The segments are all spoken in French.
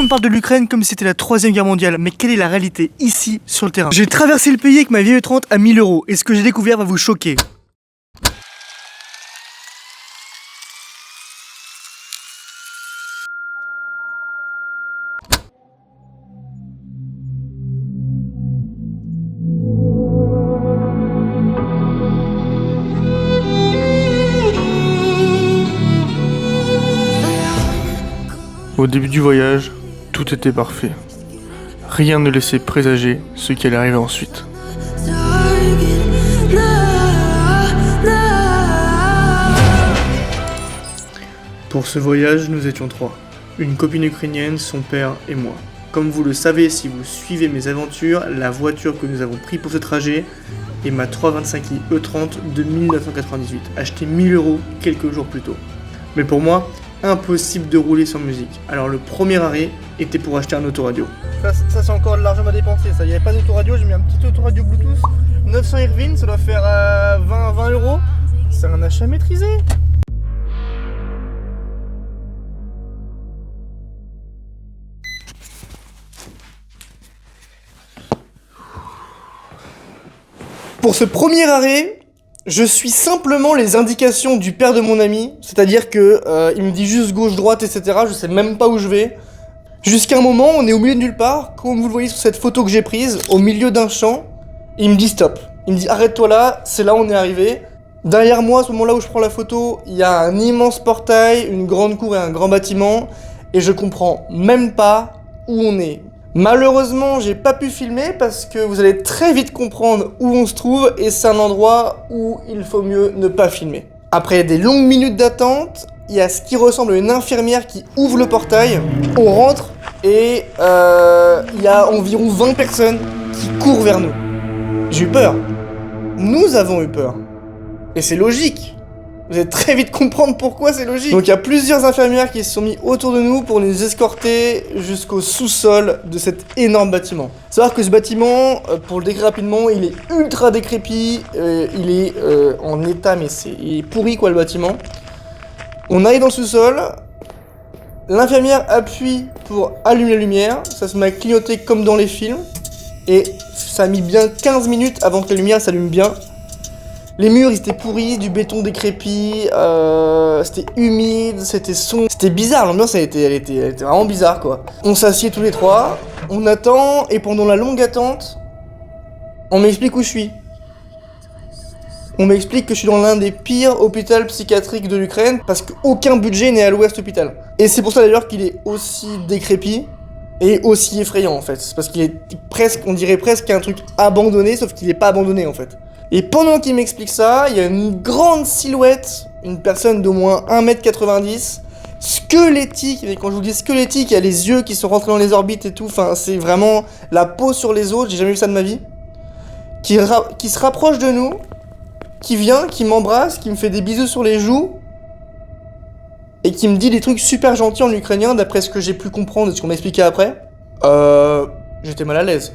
me parle de l'Ukraine comme si c'était la 3ème guerre mondiale, mais quelle est la réalité ici sur le terrain? J'ai traversé le pays avec ma vieille 30 à 1000 euros et ce que j'ai découvert va vous choquer. Au début du voyage, tout était parfait. Rien ne laissait présager ce qui allait arriver ensuite. Pour ce voyage, nous étions 3. Une copine ukrainienne, son père et moi. Comme vous le savez si vous suivez mes aventures, la voiture que nous avons prise pour ce trajet est ma 325i E30 de 1998, achetée 1000 euros quelques jours plus tôt. Mais pour moi, impossible de rouler sans musique. Alors le premier arrêt était pour acheter un autoradio. Ça c'est encore de l'argent à dépenser, ça. Il n'y avait pas d'autoradio, j'ai mis un petit autoradio Bluetooth. 900 Irvine, ça doit faire 20 euros. C'est un achat maîtrisé. Pour ce premier arrêt, je suis simplement les indications du père de mon ami, c'est-à-dire que il me dit juste gauche-droite, etc. Je sais même pas où je vais. Jusqu'à un moment, on est au milieu de nulle part, comme vous le voyez sur cette photo que j'ai prise, au milieu d'un champ, et il me dit stop. Il me dit arrête-toi là, c'est là où on est arrivé. Derrière moi, à ce moment-là où je prends la photo, il y a un immense portail, une grande cour et un grand bâtiment, et je comprends même pas où on est. Malheureusement, j'ai pas pu filmer parce que vous allez très vite comprendre où on se trouve et c'est un endroit où il faut mieux ne pas filmer. Après des longues minutes d'attente, il y a ce qui ressemble à une infirmière qui ouvre le portail. On rentre et il y a environ 20 personnes qui courent vers nous. J'ai eu peur. Nous avons eu peur. Et c'est logique. Vous allez très vite comprendre pourquoi c'est logique. Donc il y a plusieurs infirmières qui se sont mis autour de nous pour nous escorter jusqu'au sous-sol de cet énorme bâtiment. Savoir que ce bâtiment, pour le décrire rapidement, il est ultra décrépit, il est en état, mais il est pourri quoi le bâtiment. On arrive dans le sous-sol, l'infirmière appuie pour allumer la lumière, ça se met à clignoter comme dans les films, et ça a mis bien 15 minutes avant que la lumière s'allume bien. Les murs ils étaient pourris, du béton décrépit, c'était humide, c'était sombre. C'était bizarre, l'ambiance elle était vraiment bizarre quoi. On s'assied tous les trois, on attend, et pendant la longue attente, on m'explique où je suis. On m'explique que je suis dans l'un des pires hôpitaux psychiatriques de l'Ukraine, parce qu'aucun budget n'est alloué à cet hôpital. Et c'est pour ça d'ailleurs qu'il est aussi décrépit, et aussi effrayant en fait. C'est parce qu'il est presque, on dirait presque un truc abandonné, sauf qu'il est pas abandonné en fait. Et pendant qu'il m'explique ça, il y a une grande silhouette, une personne d'au moins 1m90, squelettique, et quand je vous dis squelettique, il y a les yeux qui sont rentrés dans les orbites et tout, enfin c'est vraiment la peau sur les os, j'ai jamais vu ça de ma vie, qui se rapproche de nous, qui vient, qui m'embrasse, qui me fait des bisous sur les joues, et qui me dit des trucs super gentils en ukrainien, d'après ce que j'ai pu comprendre et ce qu'on m'a expliqué après. J'étais mal à l'aise.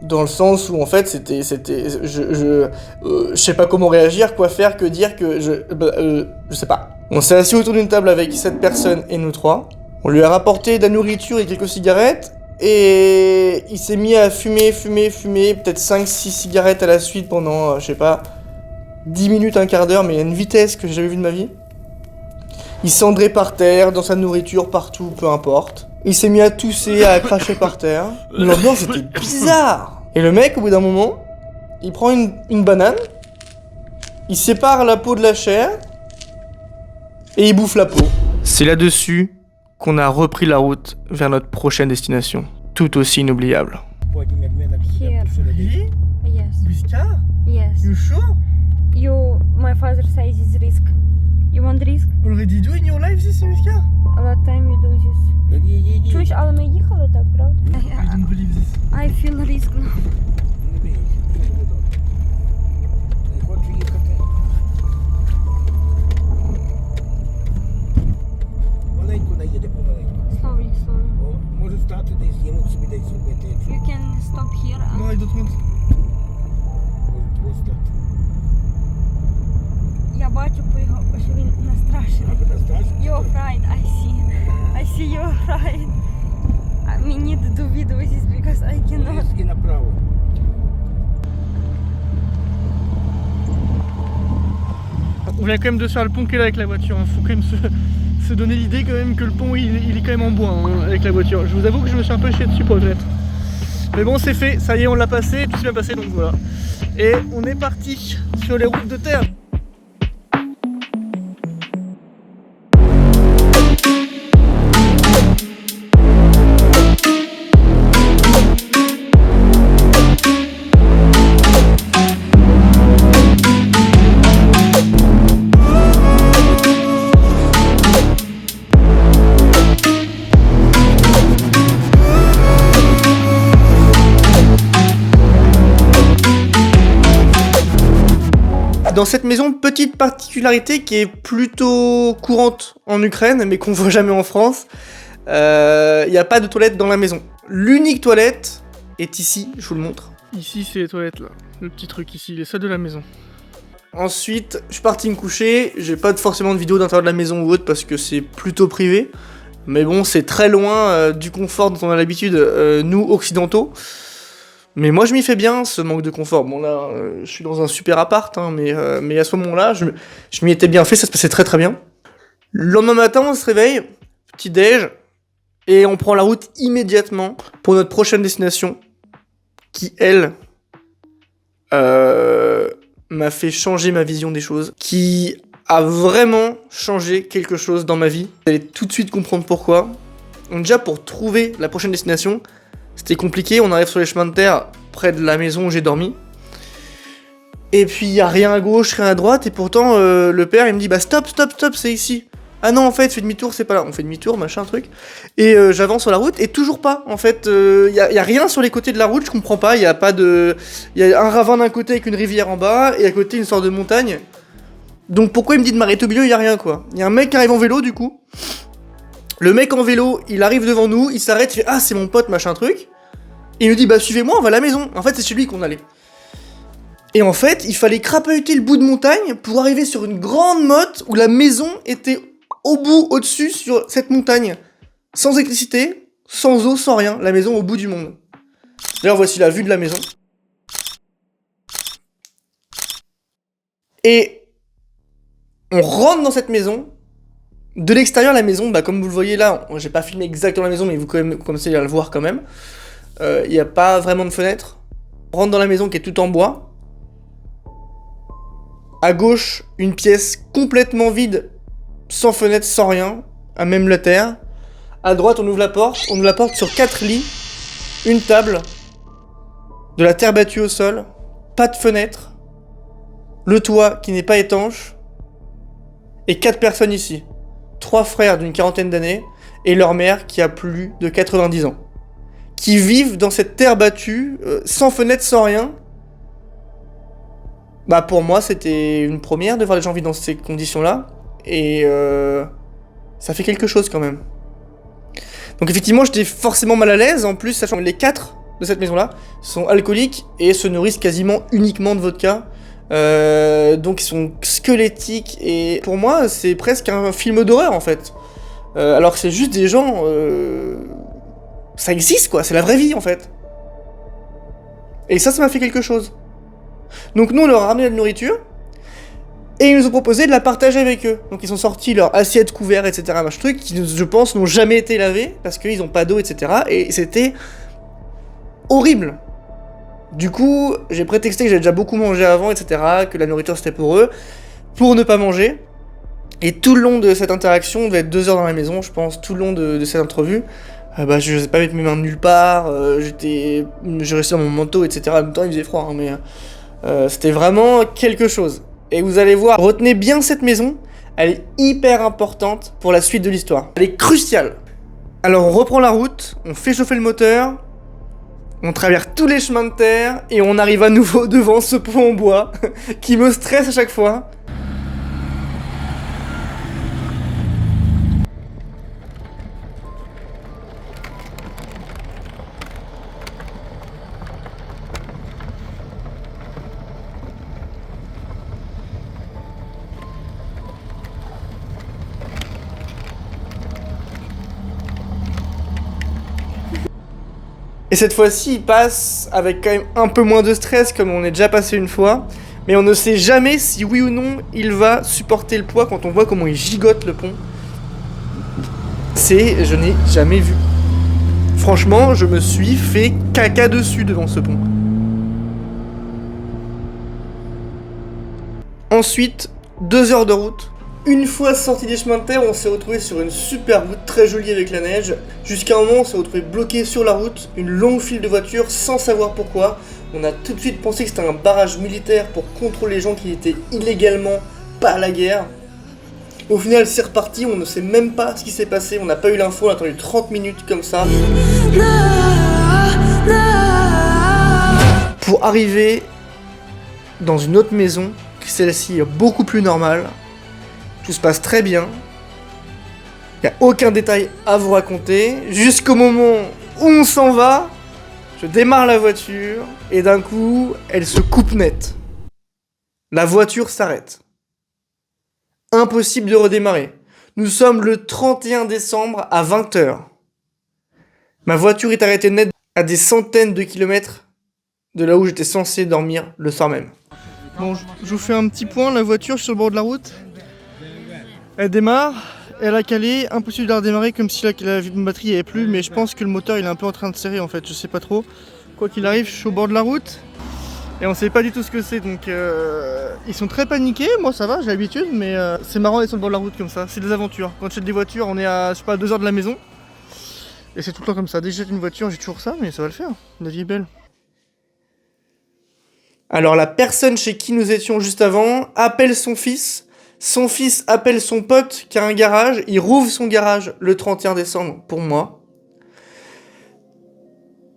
Dans le sens où en fait je sais pas comment réagir, quoi faire, que dire, que je sais pas. On s'est assis autour d'une table avec cette personne et nous trois. On lui a rapporté de la nourriture et quelques cigarettes. Et il s'est mis à fumer, peut-être 5-6 cigarettes à la suite pendant, je sais pas, 10 minutes, un quart d'heure, mais à une vitesse que j'ai jamais vue de ma vie. Il cendrait par terre, dans sa nourriture, partout, peu importe. Il s'est mis à tousser, à cracher par terre. L'ambiance était bizarre. Et le mec, au bout d'un moment, il prend une banane, il sépare la peau de la chair, et il bouffe la peau. C'est là-dessus qu'on a repris la route vers notre prochaine destination, tout aussi inoubliable. Here. Really? Yes. This car? Yes. You sure? My father says it's risk. You want risk? Already do in your life this car? A lot of time you do this. Чуєш, але ми їхали так, правда? I don't believe this. I feel risk now. Slowly. Може стати десь, йому собі десь зробити. You can stop here. No, I don't want. Може стати. Я бачу по його, що він настрашений. Страшно? You're afraid, I see. I see you're afraid. Мені довідуватись, because I cannot. И направо. On vient quand même de faire le pont qui est là avec la voiture, il faut quand même se donner l'idée quand même que le pont il est quand même en bois hein, avec la voiture. Je vous avoue que je me suis un peu chié dessus pour être. Mais bon c'est fait, ça y est on l'a passé, tout s'est bien passé donc voilà. Et on est parti sur les routes de terre. Dans cette maison, petite particularité qui est plutôt courante en Ukraine, mais qu'on voit jamais en France, il n'y a pas de toilette dans la maison. L'unique toilette est ici, je vous le montre. Ici, c'est les toilettes là, le petit truc ici, les seuls de la maison. Ensuite, je suis parti me coucher, j'ai pas forcément de vidéo d'intérieur de la maison ou autre parce que c'est plutôt privé. Mais bon, c'est très loin du confort dont on a l'habitude, nous occidentaux. Mais moi je m'y fais bien, ce manque de confort. Bon là, je suis dans un super appart, hein, mais à ce moment-là, je m'y étais bien fait, ça se passait très très bien. Le lendemain matin, on se réveille, petit déj, et on prend la route immédiatement pour notre prochaine destination, qui elle m'a fait changer ma vision des choses, qui a vraiment changé quelque chose dans ma vie. Vous allez tout de suite comprendre pourquoi. Donc déjà pour trouver la prochaine destination, c'était compliqué, on arrive sur les chemins de terre près de la maison où j'ai dormi. Et puis il y a rien à gauche, rien à droite, et pourtant le père il me dit bah stop, c'est ici. Ah non en fait fais demi-tour, c'est pas là. On fait demi-tour, machin truc. Et j'avance sur la route et toujours pas. En fait, y a rien sur les côtés de la route, je comprends pas, y a pas de. Y a un ravin d'un côté avec une rivière en bas, et à côté une sorte de montagne. Donc pourquoi il me dit de m'arrêter au milieu, y a rien quoi. Y a un mec qui arrive en vélo du coup. Le mec en vélo, il arrive devant nous, il s'arrête, il fait ah c'est mon pote machin truc. Et il nous dit bah suivez-moi, on va à la maison. En fait c'est chez lui qu'on allait. Et en fait il fallait crapahuter le bout de montagne pour arriver sur une grande motte où la maison était au bout, au-dessus, sur cette montagne. Sans électricité, sans eau, sans rien. La maison au bout du monde. D'ailleurs voici la vue de la maison. Et on rentre dans cette maison. De l'extérieur, la maison, bah, comme vous le voyez là, j'ai pas filmé exactement la maison, mais vous commencez à le voir quand même. Il n'y a pas vraiment de fenêtre. On rentre dans la maison qui est tout en bois. À gauche, une pièce complètement vide, sans fenêtre, sans rien, à même la terre. À droite, on ouvre la porte sur 4 lits, une table, de la terre battue au sol, pas de fenêtre, le toit qui n'est pas étanche, et 4 personnes ici. 3 frères d'une quarantaine d'années et leur mère qui a plus de 90 ans. Qui vivent dans cette terre battue, sans fenêtre, sans rien. Bah pour moi c'était une première de voir les gens vivre dans ces conditions-là. Et ça fait quelque chose quand même. Donc effectivement j'étais forcément mal à l'aise, en plus sachant que les 4 de cette maison-là sont alcooliques et se nourrissent quasiment uniquement de vodka. Donc ils sont squelettiques et pour moi c'est presque un film d'horreur en fait. Alors que c'est juste des gens... ça existe quoi, c'est la vraie vie en fait. Et ça m'a fait quelque chose. Donc nous on leur a ramené la nourriture et ils nous ont proposé de la partager avec eux. Donc ils ont sorti leur assiette, couvert, etc. Machin truc qui je pense n'ont jamais été lavés parce qu'ils n'ont pas d'eau, etc. Et c'était horrible. Du coup, j'ai prétexté que j'avais déjà beaucoup mangé avant, etc., que la nourriture c'était pour eux, pour ne pas manger. Et tout le long de cette interaction, on devait être 2 heures dans la maison, je pense, tout le long de cette entrevue, bah je n'osais pas mettre mes mains nulle part, je restais dans mon manteau, etc. En même temps, il faisait froid, hein, mais c'était vraiment quelque chose. Et vous allez voir, retenez bien cette maison, elle est hyper importante pour la suite de l'histoire. Elle est cruciale. Alors on reprend la route, on fait chauffer le moteur, on traverse tous les chemins de terre et on arrive à nouveau devant ce pont en bois qui me stresse à chaque fois. Et cette fois-ci, il passe avec quand même un peu moins de stress, comme on est déjà passé une fois. Mais on ne sait jamais si oui ou non il va supporter le poids quand on voit comment il gigote le pont. Je n'ai jamais vu. Franchement, je me suis fait caca dessus devant ce pont. Ensuite, 2 heures de route. Une fois sorti des chemins de terre, on s'est retrouvé sur une super route très jolie avec la neige. Jusqu'à un moment, on s'est retrouvé bloqué sur la route, une longue file de voitures sans savoir pourquoi. On a tout de suite pensé que c'était un barrage militaire pour contrôler les gens qui étaient illégalement pas à la guerre. Au final, c'est reparti, on ne sait même pas ce qui s'est passé, on n'a pas eu l'info, on a attendu 30 minutes comme ça. Pour arriver dans une autre maison, celle-ci est beaucoup plus normale. Tout se passe très bien. Il n'y a aucun détail à vous raconter. Jusqu'au moment où on s'en va, je démarre la voiture et d'un coup, elle se coupe net. La voiture s'arrête. Impossible de redémarrer. Nous sommes le 31 décembre à 20h. Ma voiture est arrêtée net à des centaines de kilomètres de là où j'étais censé dormir le soir même. Bon, je vous fais un petit point. La voiture, je suis sur le bord de la route. Elle démarre, elle a calé, impossible de la redémarrer comme si la batterie n'y avait plus, mais je pense que le moteur il est un peu en train de serrer en fait, je sais pas trop. Quoi qu'il arrive, je suis au bord de la route et on sait pas du tout ce que c'est, donc ils sont très paniqués, moi ça va, j'ai l'habitude, mais c'est marrant d'être sur le bord de la route comme ça, c'est des aventures. Quand j'achète des voitures, on est à, je sais pas, 2 heures de la maison et c'est tout le temps comme ça. Dès que j'achète une voiture, j'ai toujours ça, mais ça va le faire, la vie est belle. Alors la personne chez qui nous étions juste avant appelle son fils appelle son pote qui a un garage, il rouvre son garage le 31 décembre pour moi.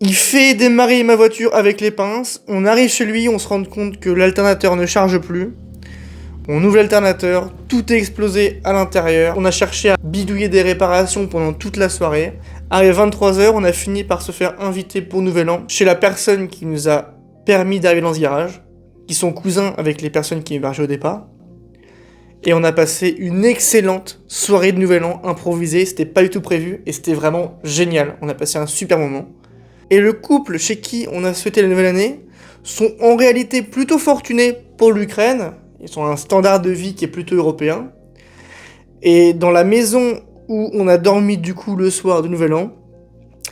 Il fait démarrer ma voiture avec les pinces, on arrive chez lui, on se rend compte que l'alternateur ne charge plus. On ouvre l'alternateur, tout est explosé à l'intérieur. On a cherché à bidouiller des réparations pendant toute la soirée. Arrivé 23h, on a fini par se faire inviter pour Nouvel An chez la personne qui nous a permis d'arriver dans ce garage, qui sont cousins avec les personnes qui hébergeaient au départ. Et on a passé une excellente soirée de Nouvel An improvisée, c'était pas du tout prévu et c'était vraiment génial. On a passé un super moment. Et le couple chez qui on a souhaité la nouvelle année sont en réalité plutôt fortunés pour l'Ukraine. Ils ont un standard de vie qui est plutôt européen. Et dans la maison où on a dormi du coup le soir de Nouvel An,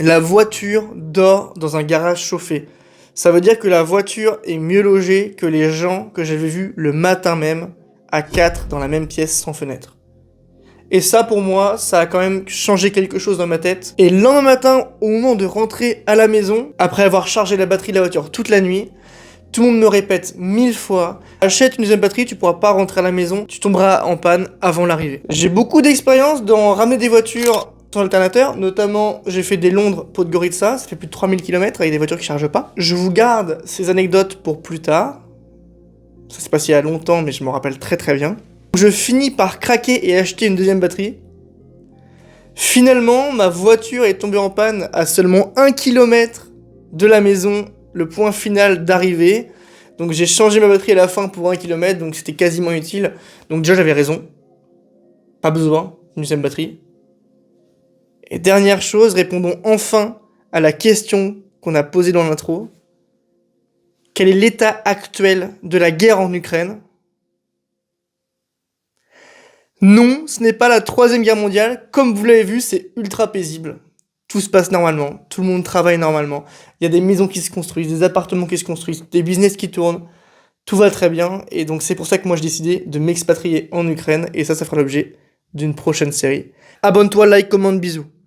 la voiture dort dans un garage chauffé. Ça veut dire que la voiture est mieux logée que les gens que j'avais vus le matin même, à 4 dans la même pièce sans fenêtre. Et ça pour moi, ça a quand même changé quelque chose dans ma tête. Et le lendemain matin, au moment de rentrer à la maison, après avoir chargé la batterie de la voiture toute la nuit, tout le monde me répète 1000 fois, achète une deuxième batterie, tu pourras pas rentrer à la maison, tu tomberas en panne avant l'arrivée. J'ai beaucoup d'expérience dans ramener des voitures sans alternateur, notamment j'ai fait des Londres Podgorica, ça fait plus de 3000 km avec des voitures qui chargent pas. Je vous garde ces anecdotes pour plus tard. Ça s'est passé il y a longtemps, mais je m'en rappelle très très bien. Je finis par craquer et acheter une deuxième batterie. Finalement, ma voiture est tombée en panne à seulement 1 km de la maison, le point final d'arrivée. Donc j'ai changé ma batterie à la fin pour 1 km, donc c'était quasiment utile. Donc déjà j'avais raison. Pas besoin d'une deuxième batterie. Et dernière chose, répondons enfin à la question qu'on a posée dans l'intro. Quel est l'état actuel de la guerre en Ukraine ? Non, ce n'est pas la 3e guerre mondiale. Comme vous l'avez vu, c'est ultra paisible. Tout se passe normalement. Tout le monde travaille normalement. Il y a des maisons qui se construisent, des appartements qui se construisent, des business qui tournent. Tout va très bien. Et donc, c'est pour ça que moi, j'ai décidé de m'expatrier en Ukraine. Et ça fera l'objet d'une prochaine série. Abonne-toi, like, commente, bisous.